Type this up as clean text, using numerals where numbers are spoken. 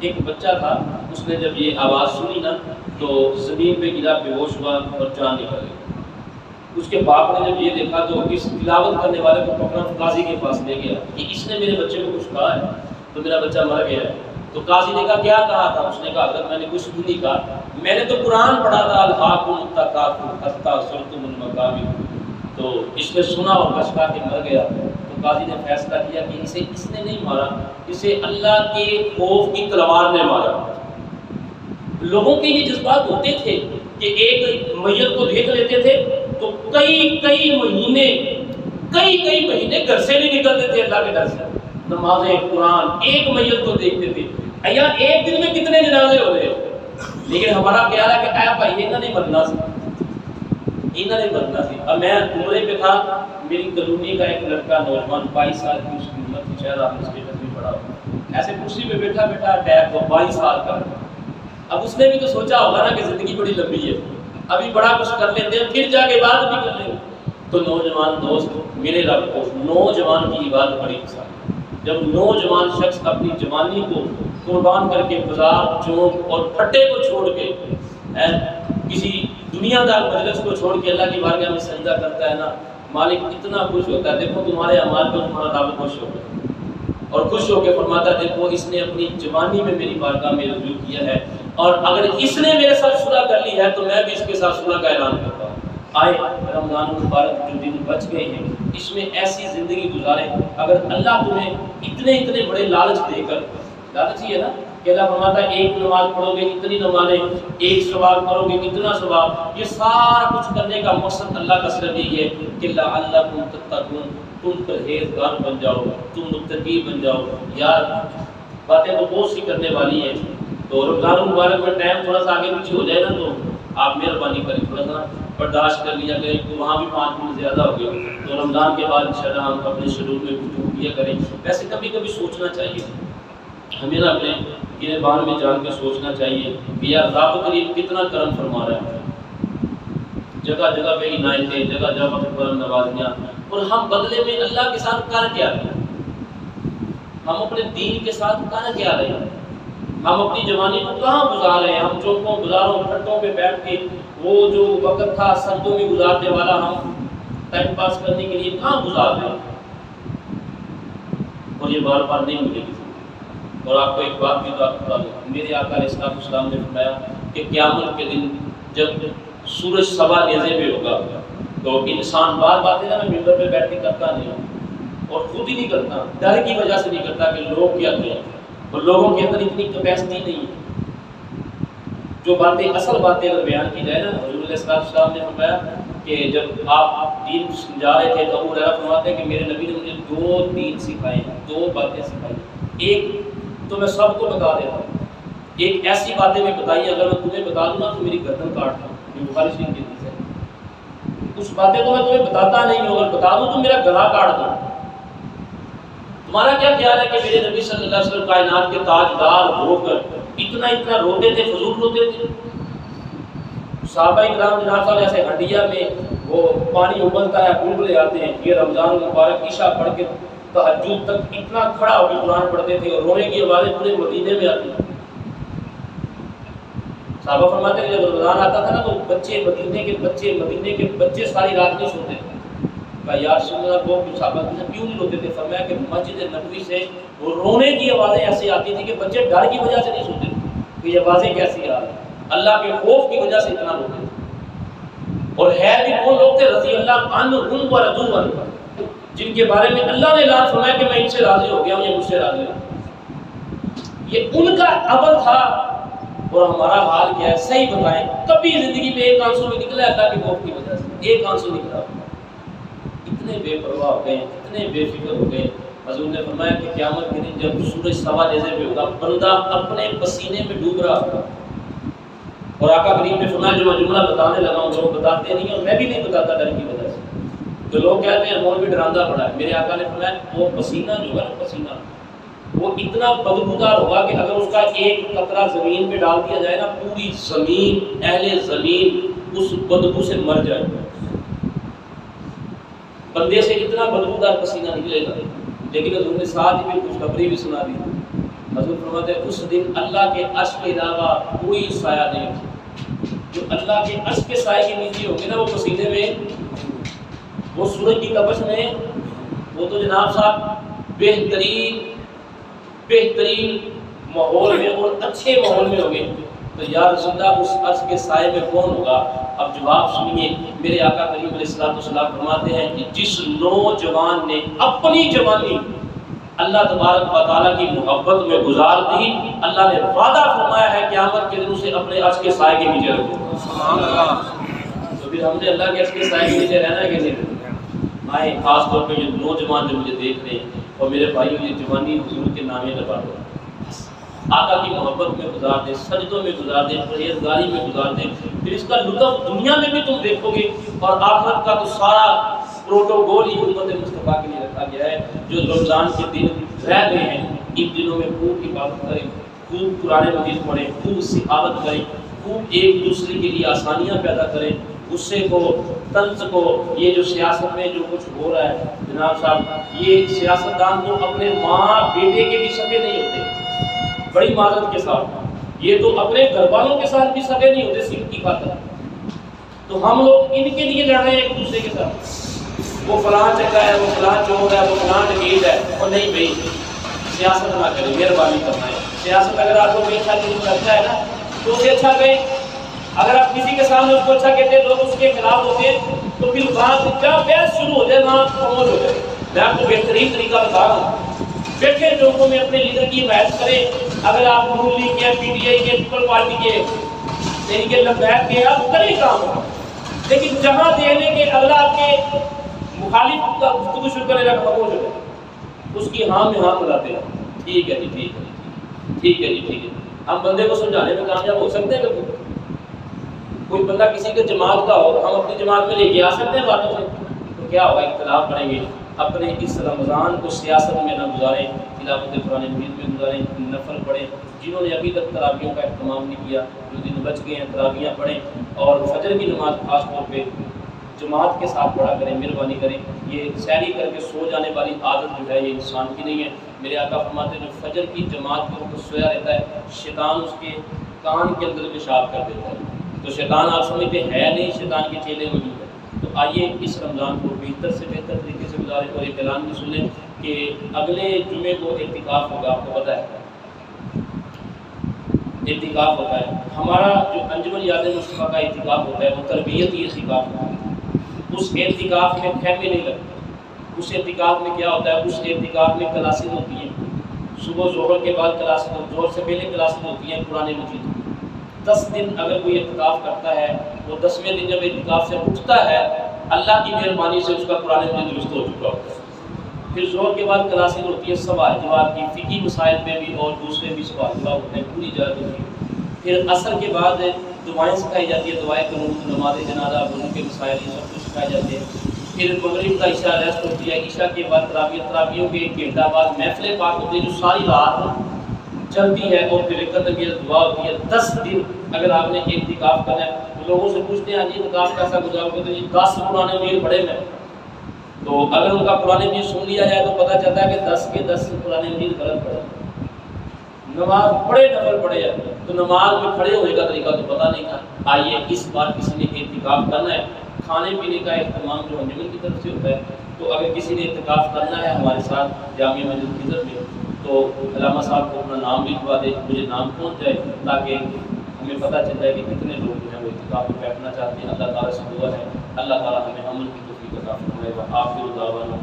ایک بچہ تھا، اس نے جب یہ آواز سنی نا تو زمین پہ گرا، بے ہوش ہوا اور جان نکل گئی۔ اس کے باپ نے جب یہ دیکھا تو اس تلاوت کرنے والے کو پکڑا، قاضی کے پاس لے گیا کہ اس نے میرے بچے کو کچھ کہا ہے تو میرا بچہ مر گیا ہے۔ تو قاضی نے کہا کیا کہا تھا؟ اس نے کہا حضرت میں نے کچھ بھی نہیں کہا، میں نے تو قرآن پڑھا تھا الہاکم التکاثر حتی زرتم المقابر۔ تو اس نے سنا اور بس کہا کہ مر گیا۔ تو قاضی نے فیصلہ کیا کہ اسے اس نے نہیں مارا، اسے اللہ کے خوف کی تلوار نے مارا۔ لوگوں کے یہ جذبات ہوتے تھے کہ ایک میت کو دیکھ لیتے تھے تو کئی مہینے گھر سے نہیں نکلتے تھے اللہ کے ڈر سے، نمازیں قرآن، ایک میت کو دیکھتے تھے۔ یا ایک دن میں کتنے جنازے ہو رہے، لیکن ہمارا خیال ہے کہ اے بھائی انہوں نے مرنا سی، انہوں نے مرنا سی۔ اب میں عمرے پہ تھا، میری کالونی کا ایک لڑکا نوجوان 22 سال کی اس کی عمر تھی، شاید آپ نے اسٹیٹس بھی پڑھا ہو، ایسے کرسی پہ بیٹھا بیٹھا اٹیک ہوا، 22 سال کا۔ اب اس نے بھی تو سوچا ہوگا نا کہ زندگی بڑی لمبی ہے، ابھی بڑا کچھ کر لیتے ہیں پھر جا کے بعد بھی کر لیں گے۔ تو نوجوان دوست میرے رب کو نوجوان کی عبادت بڑی پسند ہے۔ جب نوجوان شخص اپنی جوانی کو قربان کر کے بازار چوک اور پھٹے کو چھوڑ کے کسی دنیا دار مجلس کو چھوڑ کے اللہ کی بارگاہ میں سجدہ کرتا ہے نا، مالک اتنا خوش ہوتا ہے۔ دیکھو تمہارے اعمال پر تمہارا رب خوش ہوتا ہے اور خوش ہو کے فرماتا ہے دیکھو اس نے اپنی جوانی میں میری بارگاہ میں رجوع کیا ہے، اور اگر اس نے میرے ساتھ صلح کر لی ہے تو میں بھی اس کے ساتھ صلح کا اعلان کرتا ہوں۔ آئے رمضان المبارک جو دن بچ گئے ہیں اس میں ایسی زندگی گزارے، اگر اللہ تمہیں اتنے بڑے لالچ دے کر، لالچ ہی ہے نا کہ اللہ فرماتا ہے ایک نماز پڑھو گے اتنی نمازیں، ایک ثواب کرو گے اتنا ثواب، یہ سارا کچھ کرنے کا مقصد اللہ کا صرف یہی ہے کہ لعلکم تتقون، تم پرہیزگار بن جاؤ، تم متقی بن جاؤ۔ یار باتیں تو بہت سی کرنے والی ہیں، تو رمضان المبارک میں ٹائم تھوڑا سا آگے پیچھے ہو جائے نا تو آپ مہربانی کریں، تھوڑا سا برداشت کر لیا کریں، تو وہاں بھی 5 منٹ زیادہ ہو گیا، تو رمضان کے بعد انشاءاللہ ہم اپنے شیڈول میں گفتگو کیا کریں۔ ویسے کبھی کبھی سوچنا چاہیے، ہمیں نا اپنے گربان میں جان کے سوچنا چاہیے کہ یار رب کریم کتنا کرم فرما رہا ہے، جگہ جگہ پہ عنایتیں، جگہ جگہ پر نوازیاں، اور ہم بدلے میں اللہ کے ساتھ کر کیا رہے ہیں؟ ہم اپنے دین کے ساتھ کر کیا رہے ہیں؟ ہم اپنی جوانی کو کہاں گزار رہے ہیں؟ ہم چوکوں بازاروں پھٹوں پہ بیٹھ کے وہ جو وقت تھا سردوں میں گزارنے والا ہم ٹائم پاس کرنے کے لیے کہاں گزار رہے ہیں؟ اور یہ بار بار نہیں ملے گی۔ اور آپ کو ایک بات بھی بتا دوں، میرے آقا علیہ السلام نے فرمایا کہ قیامت کے دن جب سورج سوا نیزے پہ ہوگا تو انسان بار بار نا میں ممبر پہ بیٹھ کے کرتا نہیں ہوں، اور خود ہی نہیں کرتا، ڈر کی وجہ سے نہیں کرتا کہ لوگ کیا کہیں، اور لوگوں کے اندر اتنی کیپیسٹی نہیں ہے۔ جو باتیں اصل باتیں اگر بیان کی جائے نا، حضور علیہ السلام نے فرمایا کہ جب آپ دین سمجھا رہے تھے تو ابو ہریرہ فرماتے ہیں کہ میرے نبی نے مجھے 2 دین سکھائے، 2 باتیں سکھائی۔ ایک تو میں سب کو بتا دیتا ہوں، ایک ایسی باتیں میں بتائی اگر میں تمہیں بتا دوں نا تو میری گردن کاٹ دوں، یہ بخاری شریف کی حدیث ہے۔ کچھ باتیں تو میں تمہیں بتاتا نہیں ہوں، اگر بتا دوں تو میرا گلا کاٹ دوں۔ تمہارا کیا خیال ہے کہ میرے نبی صلی اللہ علیہ وسلم کائنات کے تاجدار ہو کر اتنا روتے تھے، فضول روتے تھے؟ صحابہ کرام جناب ایسے ہڈیا میں وہ پانی ابلتا ہے، بلبلے آتے ہیں، یہ رمضان المبارک عشاء پڑھ کے تہجد تک اتنا کھڑا ہو کے قرآن پڑھتے تھے اور رونے کی آوازیں پورے مدینے میں آتی ہیں۔ صحابہ فرماتے ہیں کہ جب رمضان آتا تھا نا تو مدینے کے بچے ساری رات نہیں سوتے تھے۔ کہا یا رسول اللہ وہ صحابہ کیوں نہیں روتے تھے؟ فرمایا کہ مسجد نبوی سے وہ رونے کی آوازیں ایسی آتی تھی کہ بچے ڈر کی وجہ سے نہیں سوتے تھے کہ یہ آوازیں کیسی آ رہی ہیں، اللہ کے خوف کی وجہ سے اتنا روتے تھے۔ اور ہے بھی وہ لوگ تھے رضی اللہ عنہم ورضوا عنہ، جن کے بارے میں اللہ نے اعلان فرمایا کہ میں ان سے راضی ہو گیا ہوں، یہ مجھ سے راضی ہوں۔ یہ ان کا عمل تھا، اور ہمارا حال کیا ہے؟ صحیح بتائیں، کبھی زندگی میں ایک آنسو بھی نکلا ہے اللہ کے خوف کی وجہ سے؟ ایک آنسو نکلا؟ اتنے بے پرواہ ہو گئے، اتنے بے فکر ہو گئے۔ حضور نے فرمایا کہ قیامت کے دن جب سورج سوا نیزے پہ ہوگا بندہ اپنے پسینے میں ڈوب رہا ہوگا، اور آقا کریم نے فرمایا جو میں جملہ بتانے لگا ہوں لوگ بتاتے نہیں ہیں، اور میں بھی نہیں بتاتا ڈر کی وجہ سے۔ تو لوگ کہتے ہیں مولوی ڈراندہ پڑا ہے، میرے آقا نے فرمایا وہ پسینہ جو ہے پسینہ وہ اتنا بدبودار ہوگا کہ اگر اس کا ایک قطرہ زمین پہ ڈال دیا جائے نا پوری زمین، اہل زمین اس بدبو سے مر جائے گا۔ بندے سے اتنا بدبودار پسینہ نکلے گا، لیکن حضور نے ساتھ ہی خوشخبری بھی سنا دی۔ حضور فرماتے ہیں اس دن اللہ کے عرش کے علاوہ کوئی سایہ نہیں ہوگا۔ جو اللہ کے عرش کے سائے کے نیچے ہوں گے نا، وہ پسینے میں، وہ سورج کی تپش میں، وہ تو جناب صاحب بہترین ماحول میں اور اچھے ماحول میں ہوں گے۔ تو یا رسول اللہ اس عرش کے سائے میں کون ہوگا؟ اب جواب سنیے، میرے آقا کریم علیہ الصلوۃ والسلام فرماتے ہیں کہ جس نوجوان نے اپنی جوانی اللہ تبارک و تعالیٰ کی محبت میں گزار دی، اللہ نے وعدہ فرمایا ہے قیامت کے دن اسے اپنے عرش کے سائے کے نیچے رکھو۔ سبحان اللہ۔ تو پھر ہم نے اللہ کے عرش کے سائے کے نیچے رہنا ہے کہ نہیں؟ آئے خاص طور پہ یہ نوجوان جو مجھے دیکھ رہے ہیں، اور میرے بھائیوں یہ جوانی حضور کے نامے لگا دو، آقا کی محبت میں گزار دیں، سجدوں میں گزار دیں، پرہیزگاری میں گزار دیں، پھر اس کا لطف دنیا میں بھی تم دیکھو گے، اور آخرت کا تو سارا پروٹوکول ہی امت مصطفیٰ کے لیے رکھا گیا ہے۔ جو رمضان کے دن رہ گئے ہیں، ان دنوں میں خوب عبادت کریں، خوب قرآن مجید پڑھیں، خوب صحابت کریں، خوب ایک دوسرے کے لیے آسانیاں پیدا کریں، غصے کو، طنز کو، یہ جو سیاست میں جو کچھ ہو رہا ہے جناب صاحب، یہ سیاستدان تو اپنے ماں بیٹے کے بھی سگے نہیں ہوتے، بڑی معذرت کے ساتھ، یہ تو اپنے گھر والوں کے ساتھ بھی سگے نہیں ہوتے سیٹ کی خاطر۔ تو ہم لوگ ان کے لیے لڑ رہے ہیں ایک دوسرے کے ساتھ، وہ فلاں چنگا ہے، وہ فلاں چور ہے، وہ فلاں ڈکیت ہے، اور نہیں بھائی سیاست نہ کریں، مہربانی کرنا ہے۔ سیاست اگر آپ کو کوئی اچھا نہیں لگتا ہے نا تو اسے اچھا کہیں، اگر آپ کسی کے سامنے اس کو اچھا کہتے ہیں لوگ اس کے خلاف ہوتے ہیں، تو پھر بات جب بحث شروع ہو جائے وہاں خاموش ہو جائے۔ میں آپ کو بہترین طریقہ بتا رہا ہوں، بیٹھے لوگوں میں اپنے لیڈر کی حمایت کریں۔ اگر آپ نون لیگ کے، پی ٹی آئی کے، پیپل پارٹی کے، ان کے لبیک کے، آپ کریں کام، لیکن جہاں دیکھنے کے اگلا آپ کے مخالف کا گفتگو شروع کرے گا خاموش ہو جائے، اس کی ہاں میں ہاں ملاتے ہیں، ٹھیک ہے جی، ٹھیک ہے جی، ٹھیک ہے جی، ٹھیک ہے۔ ہم بندے کو سمجھانے میں کامیاب ہو سکتے ہیں کہ کوئی بندہ کسی کے جماعت کا ہو، ہم اپنی جماعت میں لے کے آ سکتے ہیں باتوں سے؟ تو کیا ہوگا، اختلاف بڑھیں گے۔ اپنے اس رمضان کو سیاست میں نہ گزاریں، تلاوت قرآن مجید میں گزاریں، نفل پڑھیں۔ جنہوں نے ابھی تک تراویحوں کا اہتمام نہیں کیا، جو دن بچ گئے ہیں تراویحاں پڑھیں، اور فجر کی نماز خاص طور پہ جماعت کے ساتھ پڑھا کریں، مہربانی کریں۔ یہ سحری کر کے سو جانے والی عادت جو ہے یہ انسان کی نہیں ہے۔ میرے آقا فرماتے ہیں جو فجر کی جماعت کے وقت سویا رہتا ہے، شیطان اس کے کان کے اندر پیشاب کر دیتا ہے۔ تو شیطان آپ سمجھتے ہے نہیں، شیطان کے چیلے موجود ہیں۔ تو آئیے اس رمضان کو بہتر سے بہتر طریقے سے گزاریں، اور ایک اعلان بھی سنیں کہ اگلے جمعے کو اعتکاف ہوگا، آپ کو پتہ ہے اعتکاف ہوتا ہے۔ ہمارا جو انجمن یاد مصطفیٰ کا اعتکاف ہوتا ہے وہ تربیتی اعتکاف ہوتا ہے۔ اس اعتکاف میں خیمے نہیں لگتے، اس اعتکاف میں کیا ہوتا ہے، اس اعتکاف میں کلاسیں ہوتی ہیں، صبح ظہر کے بعد کلاسیں، ظہر سے پہلے کلاسیں ہوتی ہیں قرآن مجید۔ 10 دن اگر کوئی اعتکاف کرتا ہے، وہ 10ویں دن جب اعتکاف سے اٹھتا ہے، اللہ کی مہربانی سے اس کا قرآن مجید درست ہو چکا ہوتا ہے۔ پھر ظہر کے بعد کلاسیں ہوتی ہے سوال جواب کی، فقہی مسائل میں بھی اور دوسرے بھی سوال جواب ہوتے ہیں، پوری جگہ ہوتی ہے۔ پھر عصر کے بعد دعائیں سکھائی جاتی ہے، دعائیں قنوت، نماز جنازہ، وضو کے مسائل، یہ سب کچھ سکھائے جاتے ہیں۔ پھر مغرب کا عشاء ریسٹ ہوتی ہے، عشاء کے بعد تراویحوں کے 1 گھنٹہ بعد محفل پاک ہوتی ہے جو ساری رات چلتی ہے، اور پھر دعا ہوتی ہے۔ 10 دن اگر آپ نے اعتکاف کرنا ہے، تو لوگوں سے پوچھتے ہیں جی اعتکاف کیسا گزارو گے، تو یہ 10 قرآن مجید پڑھے میں، تو اگر ان کا قرآن مجید سن لیا جائے تو پتہ چلتا ہے کہ 10 کے 10 قرآن مجید غلط پڑھے۔ نماز پڑھے، نفل پڑھے جائے، تو نماز میں کھڑے ہونے کا طریقہ تو پتہ نہیں تھا۔ آئیے اس بار کسی نے اعتکاف کرنا ہے، کھانے پینے کا اہتمام جو انجمن کی طرف سے ہوتا ہے، تو اگر کسی نے اعتکاف کرنا ہے ہمارے ساتھ جامعہ مسجد کی طرف میں، تو علامہ صاحب کو اپنا نام لکھوا دے، مجھے نام پہنچ جائے، تاکہ ہمیں پتہ چل جائے کہ کتنے لوگ جو ہیں وہ اعتکاف میں بیٹھنا چاہتے ہیں۔ اللہ تعالیٰ سے دعا ہے اللہ تعالیٰ ہمیں عمل کی توفیق عطا فرمائے۔ آخر دعوانا